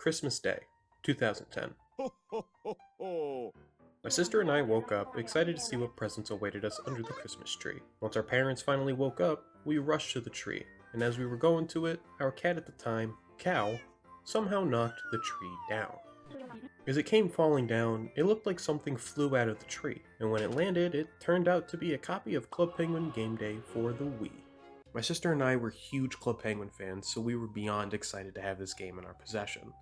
Christmas Day, 2010. Ho, ho, ho, ho. My sister and I woke up, excited to see what presents awaited us under the Christmas tree. Once our parents finally woke up, we rushed to the tree, and as we were going to it, our cat at the time, Cow, somehow knocked the tree down. As it came falling down, it looked like something flew out of the tree, and when it landed, it turned out to be a copy of Club Penguin Game Day for the Wii. My sister and I were huge Club Penguin fans, so we were beyond excited to have this game in our possession.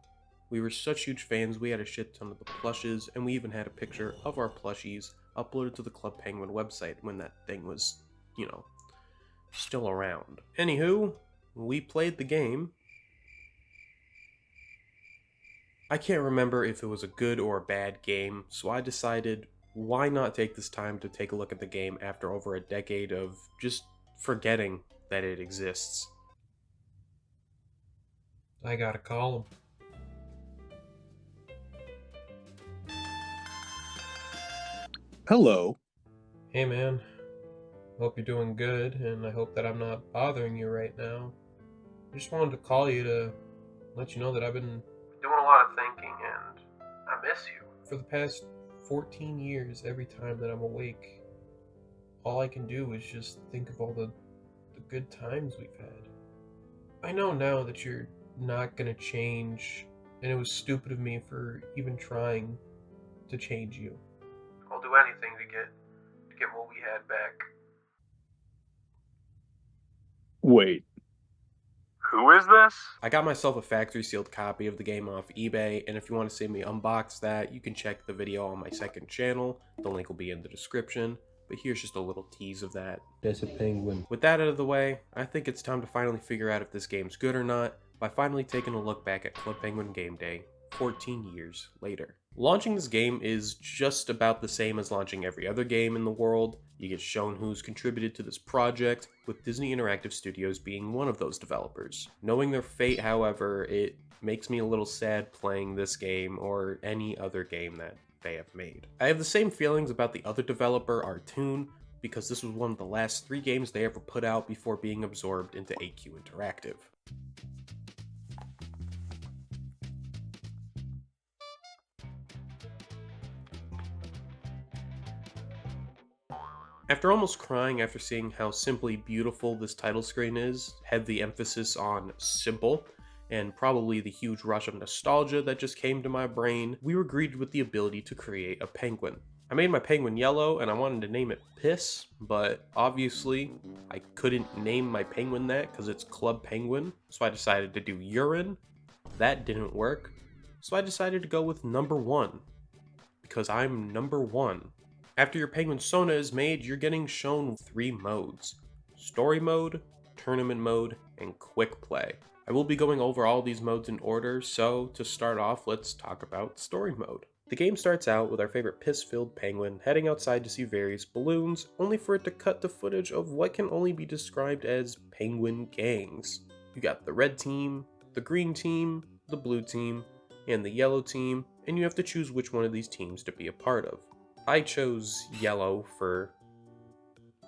We were such huge fans, we had a shit ton of the plushes, and we even had a picture of our plushies uploaded to the Club Penguin website when that thing was, still around. Anywho, we played the game. I can't remember if it was a good or a bad game, so I decided, why not take this time to take a look at the game after over a decade of just forgetting that it exists. I gotta call him. Hello. Hey man, hope you're doing good, and I hope that I'm not bothering you right now. I just wanted to call you to let you know that I've been doing a lot of thinking, and I miss you. For the past 14 years, every time that I'm awake, all I can do is just think of all the good times we've had. I know now that you're not gonna change, and it was stupid of me for even trying to change you. I'll do anything to get what we had back. Wait. Who is this? I got myself a factory sealed copy of the game off eBay, and if you want to see me unbox that, you can check the video on my second channel. The link will be in the description, but here's just a little tease of that. There's a penguin. With that out of the way, I think it's time to finally figure out if this game's good or not by finally taking a look back at Club Penguin Game Day 14 years later. Launching this game is just about the same as launching every other game in the world. You get shown who's contributed to this project, with Disney Interactive Studios being one of those developers. Knowing their fate, however, it makes me a little sad playing this game or any other game that they have made. I have the same feelings about the other developer, Artoon, because this was one of the last 3 games they ever put out before being absorbed into AQ Interactive. After almost crying after seeing how simply beautiful this title screen is, heavy emphasis on simple, and probably the huge rush of nostalgia that just came to my brain, we were greeted with the ability to create a penguin. I made my penguin yellow and I wanted to name it Piss, but obviously I couldn't name my penguin that because it's Club Penguin, so I decided to do Urine. That didn't work, so I decided to go with number 1, because I'm number 1. After your penguin Sona is made, you're getting shown 3 modes: Story Mode, Tournament Mode, and Quick Play. I will be going over all these modes in order, so to start off, let's talk about Story Mode. The game starts out with our favorite piss-filled penguin heading outside to see various balloons, only for it to cut to footage of what can only be described as penguin gangs. You got the red team, the green team, the blue team, and the yellow team, and you have to choose which one of these teams to be a part of. I chose yellow for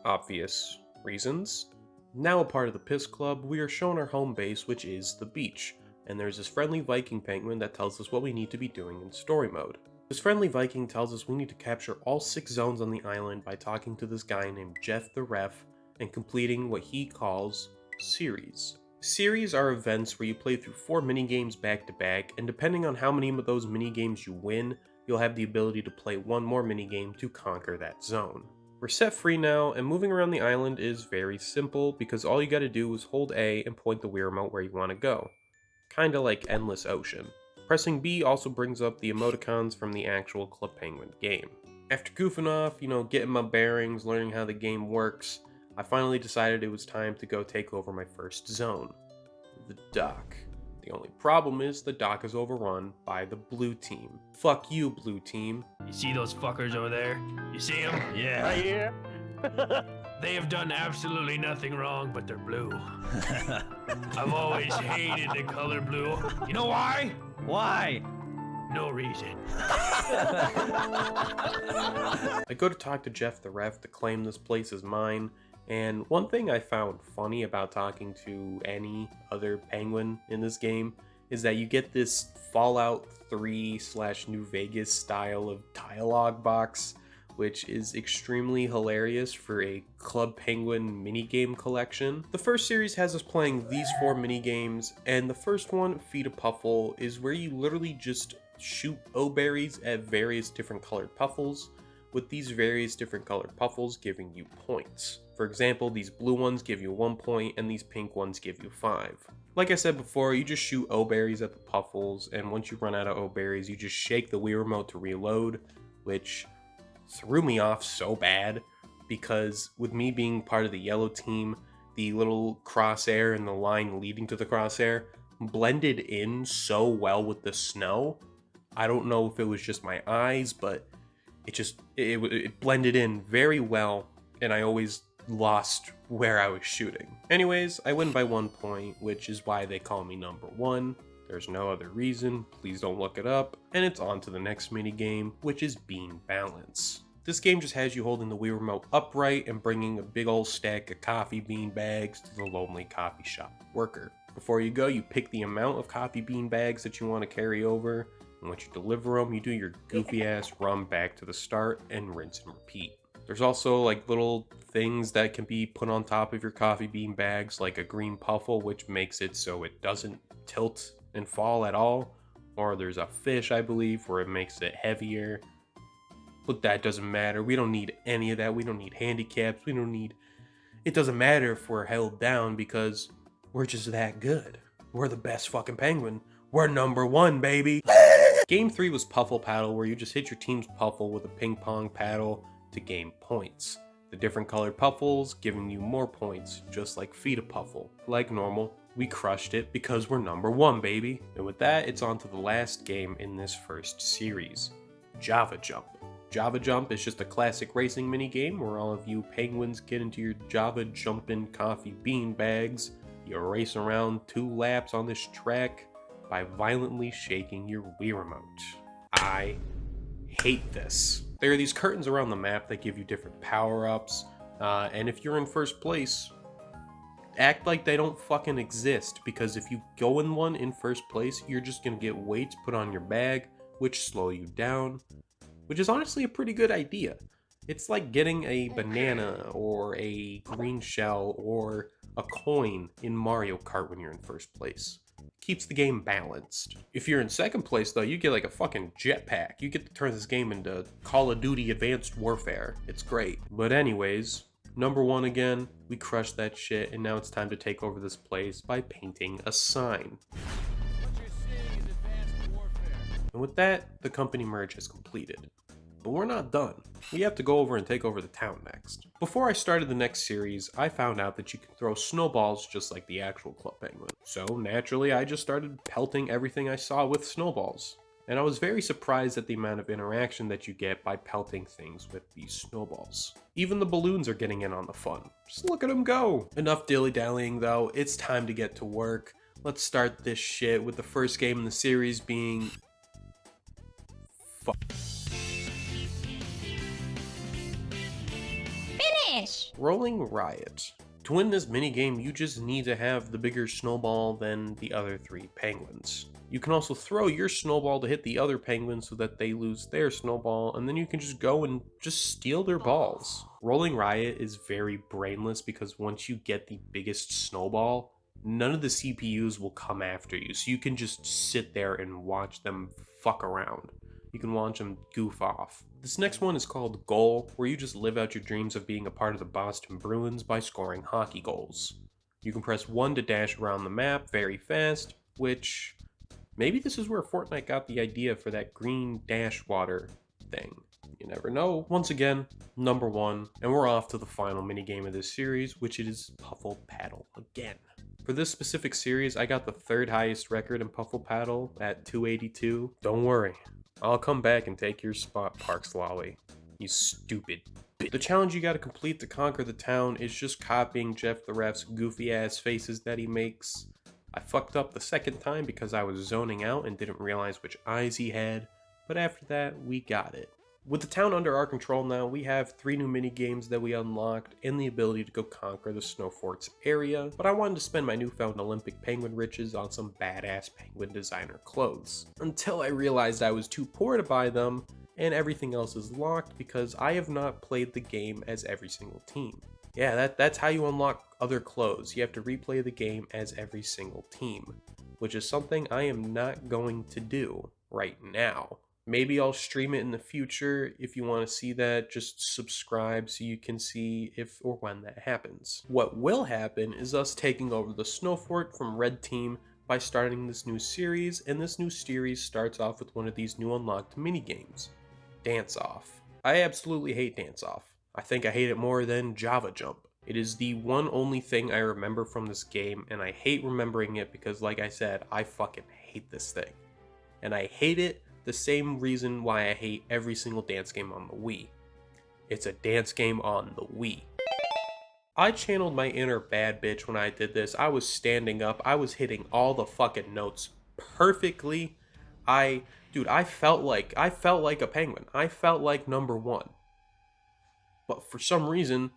obvious reasons. Now a part of the Piss Club, we are shown our home base, which is the beach, and there's this friendly Viking penguin that tells us what we need to be doing in story mode. This friendly Viking tells us we need to capture all 6 zones on the island by talking to this guy named Jeff the Ref and completing what he calls series. Series are events where you play through 4 minigames back to back, and depending on how many of those minigames you win, you'll have the ability to play 1 more minigame to conquer that zone. We're set free now, and moving around the island is very simple because all you gotta do is hold A and point the Wii remote where you want to go. Kinda like Endless Ocean. Pressing B also brings up the emoticons from the actual Club Penguin game. After goofing off, getting my bearings, learning how the game works, I finally decided it was time to go take over my first zone, the dock. The only problem is the dock is overrun by the blue team. Fuck you, blue team. You see those fuckers over there? You see them? Yeah. Yeah. They have done absolutely nothing wrong, but they're blue. I've always hated the color blue. You know why? Why? No reason. I go to talk to Jeff the Ref to claim this place is mine, and one thing I found funny about talking to any other penguin in this game is that you get this Fallout 3/New Vegas style of dialogue box, which is extremely hilarious for a Club Penguin minigame collection. The first series has us playing these 4 minigames, and the first one, Feed a Puffle, is where you literally just shoot O-berries at various different colored puffles, with these various different colored puffles giving you points. For example, these blue ones give you 1 point, and these pink ones give you 5. Like I said before, you just shoot O-berries at the puffles, and once you run out of O-berries, you just shake the Wii Remote to reload, which threw me off so bad, because with me being part of the yellow team, the little crosshair and the line leading to the crosshair blended in so well with the snow. I don't know if it was just my eyes, but it blended in very well, and I always lost where I was shooting. Anyways, I win by 1 point, which is why they call me number 1. There's no other reason, please don't look it up, and it's on to the next mini game, which is Bean Balance. This game just has you holding the Wii Remote upright and bringing a big old stack of coffee bean bags to the lonely coffee shop worker. Before you go, you pick the amount of coffee bean bags that you want to carry over, and once you deliver them, you do your goofy ass run back to the start and rinse and repeat. There's also like little things that can be put on top of your coffee bean bags, like a green puffle, which makes it so it doesn't tilt and fall at all, or there's a fish, I believe, where it makes it heavier, but that doesn't matter. We don't need any of that. We don't need handicaps. It doesn't matter if we're held down, because we're just that good. We're the best fucking penguin. We're number 1, baby. Game 3 was Puffle Paddle, where you just hit your team's puffle with a ping pong paddle to gain points. The different colored puffles giving you more points, just like Feed a Puffle. Like normal, we crushed it because we're number 1, baby. And with that, it's on to the last game in this first series, Java Jump. Java Jump is just a classic racing mini game where all of you penguins get into your Java jumping coffee bean bags. You race around 2 laps on this track by violently shaking your Wii Remote. I hate this. There are these curtains around the map that give you different power-ups, and if you're in first place, act like they don't fucking exist, because if you go in one in first place, you're just gonna get weights put on your bag, which slow you down, which is honestly a pretty good idea. It's like getting a banana or a green shell or a coin in Mario Kart when you're in first place. Keeps the game balanced. If you're in second place though, you get like a fucking jetpack. You get to turn this game into Call of Duty Advanced Warfare. It's great. But anyways, number 1 again, we crushed that shit, and now it's time to take over this place by painting a sign. What you're seeing is advanced warfare. And with that, the company merge is completed. But we're not done. We have to go over and take over the town next. Before I started the next series, I found out that you can throw snowballs just like the actual Club Penguin. So naturally, I just started pelting everything I saw with snowballs. And I was very surprised at the amount of interaction that you get by pelting things with these snowballs. Even the balloons are getting in on the fun. Just look at them go! Enough dilly-dallying though, it's time to get to work. Let's start this shit with the first game in the series being... Rolling Riot. To win this minigame, you just need to have the bigger snowball than the other 3 penguins. You can also throw your snowball to hit the other penguins so that they lose their snowball, and then you can just go and just steal their balls. Rolling Riot is very brainless because once you get the biggest snowball, none of the CPUs will come after you, so you can just sit there and watch them fuck around. You can watch them goof off. This next one is called Goal, where you just live out your dreams of being a part of the Boston Bruins by scoring hockey goals. You can press 1 to dash around the map very fast, which maybe this is where Fortnite got the idea for that green dash water thing. You never know. Once again, number 1, and we're off to the final minigame of this series, which is Puffle Paddle again. For this specific series, I got the 3rd highest record in Puffle Paddle at 282. Don't worry, I'll come back and take your spot, Parks Lolly. You stupid bitch. The challenge you gotta complete to conquer the town is just copying Jeff the Ref's goofy ass faces that he makes. I fucked up the second time because I was zoning out and didn't realize which eyes he had, but after that, we got it. With the town under our control now, we have 3 new mini games that we unlocked and the ability to go conquer the Snow Fort's area, but I wanted to spend my newfound Olympic penguin riches on some badass penguin designer clothes. Until I realized I was too poor to buy them, and everything else is locked because I have not played the game as every single team. Yeah, that's how you unlock other clothes. You have to replay the game as every single team, which is something I am not going to do right now. Maybe I'll stream it in the future. If you want to see that, just subscribe so you can see if or when that happens. What will happen is us taking over the Snow Fort from Red Team by starting this new series, and this new series starts off with one of these new unlocked minigames, Dance Off. I absolutely hate Dance Off. I think I hate it more than Java Jump. It is the one only thing I remember from this game, and I hate remembering it because, like I said, I fucking hate this thing. And I hate it the same reason why I hate every single dance game on the Wii. It's a dance game on the Wii. I channeled my inner bad bitch when I did this. I was standing up. I was hitting all the fucking notes perfectly. Dude, I felt like a penguin. I felt like number one. But for some reason,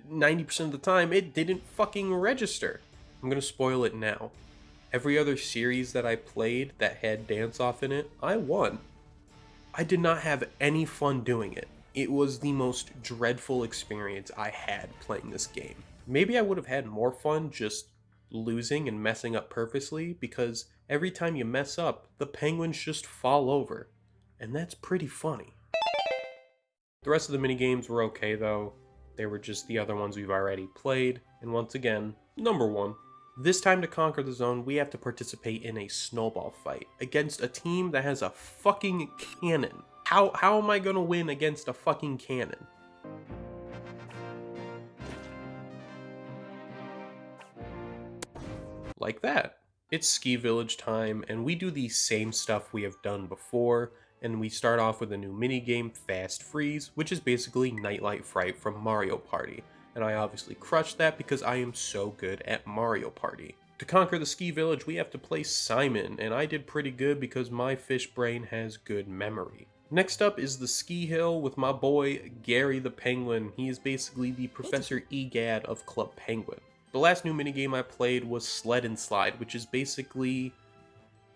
90% of the time, it didn't fucking register. I'm gonna spoil it now. Every other series that I played that had Dance Off in it, I won. I did not have any fun doing it. It was the most dreadful experience I had playing this game. Maybe I would have had more fun just losing and messing up purposely, because every time you mess up, the penguins just fall over. And that's pretty funny. The rest of the minigames were okay though. They were just the other ones we've already played. And once again, number one. This time to conquer the zone, we have to participate in a snowball fight against a team that has a fucking cannon. How am I gonna win against a fucking cannon? Like that. It's Ski Village time, and we do the same stuff we have done before, and we start off with a new minigame, Fast Freeze, which is basically Nightlight Fright from Mario Party. And I obviously crushed that because I am so good at Mario Party. To conquer the Ski Village, we have to play Simon, and I did pretty good because my fish brain has good memory. Next up is the ski hill with my boy, Gary the Penguin. He is basically the Professor Egad of Club Penguin. The last new minigame I played was Sled and Slide, which is basically,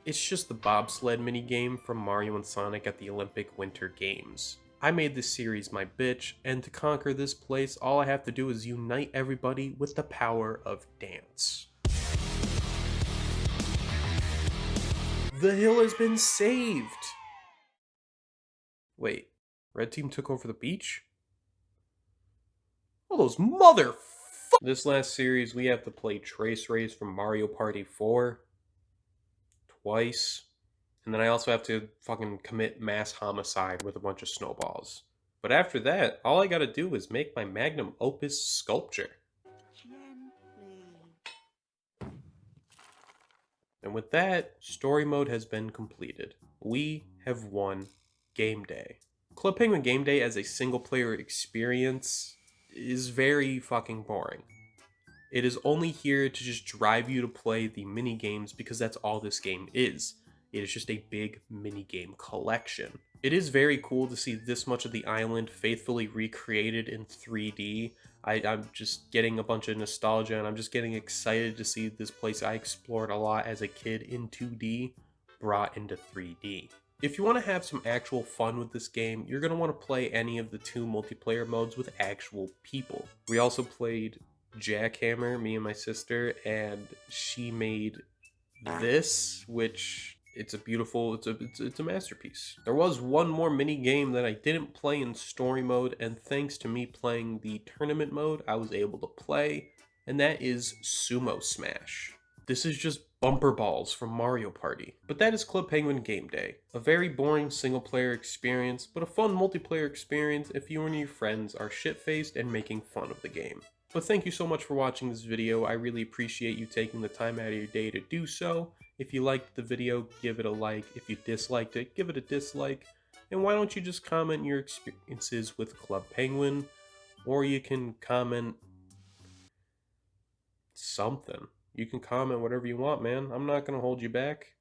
it's just the bobsled minigame from Mario and Sonic at the Olympic Winter Games. I made this series my bitch, and to conquer this place, all I have to do is unite everybody with the power of dance. The hill has been saved! Wait, Red Team took over the beach? Oh, those motherfuckers! This last series, we have to play Trace Race from Mario Party 4 twice. And then I also have to fucking commit mass homicide with a bunch of snowballs. But after that, all I gotta do is make my magnum opus sculpture. And with that, story mode has been completed. We have won Game Day. Club Penguin Game Day as a single player experience is very fucking boring. It is only here to just drive you to play the mini games because that's all this game is. It is just a big minigame collection. It is very cool to see this much of the island faithfully recreated in 3D. I'm just getting a bunch of nostalgia, and I'm just getting excited to see this place I explored a lot as a kid in 2D brought into 3D. If you want to have some actual fun with this game, you're going to want to play any of the 2 multiplayer modes with actual people. We also played Jackhammer, me and my sister, and she made this, which it's a masterpiece. There was one more mini game that I didn't play in story mode, and thanks to me playing the tournament mode, I was able to play, and that is Sumo Smash. This is just bumper balls from Mario Party. But that is Club Penguin Game Day. A very boring single player experience, but a fun multiplayer experience if you and your friends are shit-faced and making fun of the game. But thank you so much for watching this video. I really appreciate you taking the time out of your day to do so. If you liked the video, give it a like. If you disliked it, give it a dislike. And why don't you just comment your experiences with Club Penguin? Or you can comment something. You can comment whatever you want, man. I'm not going to hold you back.